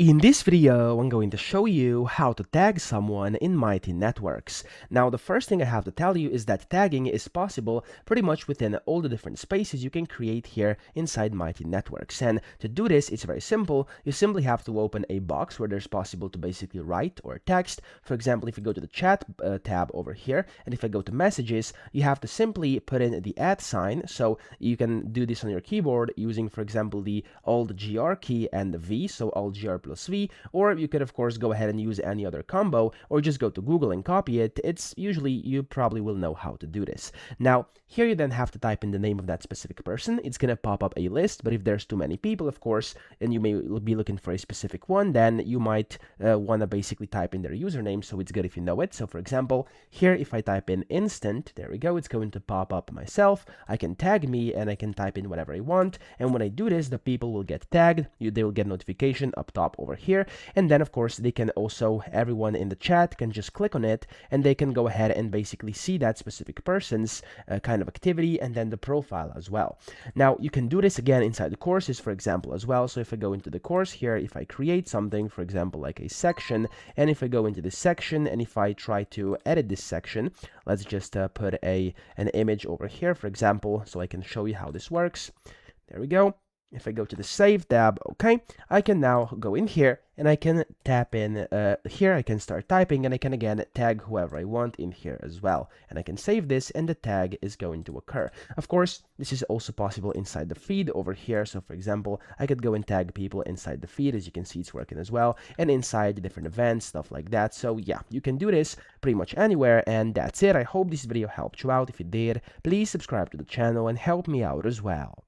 In this video, I'm going to show you how to tag someone in Mighty Networks. Now, the first thing I have to tell you is that tagging is possible pretty much within all the different spaces you can create here inside Mighty Networks. And to do this, it's very simple. You simply have to open a box where there's possible to basically write or text. For example, if you go to the chat tab over here, and if I go to messages, you have to simply put in the @ sign. So you can do this on your keyboard using, for example, the Alt-GR key and the V, so Alt-GR plus V, or you could of course go ahead and use any other combo, or just go to Google and copy it. It's usually, you probably will know how to do this. Now, here you then have to type in the name of that specific person. It's gonna pop up a list, but if there's too many people, of course, and you may be looking for a specific one, then you might want to basically type in their username, so it's good if you know it. So for example, here if I type in instant, there we go, it's going to pop up myself. I can tag me and I can type in whatever I want, and when I do this, the people will get tagged. They will get notification up top over here, and then of course they can also, everyone in the chat can just click on it and they can go ahead and basically see that specific person's kind of activity, and then the profile as well. Now you can do this again inside the courses, for example, as well. So if I go into the course here, if I create something, for example, like a section, and if I go into this section and if I try to edit this section, let's just put an image over here, for example, so I can show you how this works. There we go. If I go to the Save tab, okay, I can now go in here and I can tap in here, I can start typing, and I can again tag whoever I want in here as well. And I can save this and the tag is going to occur. Of course, this is also possible inside the feed over here. So for example, I could go and tag people inside the feed. As you can see, it's working as well, and inside the different events, stuff like that. So yeah, you can do this pretty much anywhere, and that's it. I hope this video helped you out. If it did, please subscribe to the channel and help me out as well.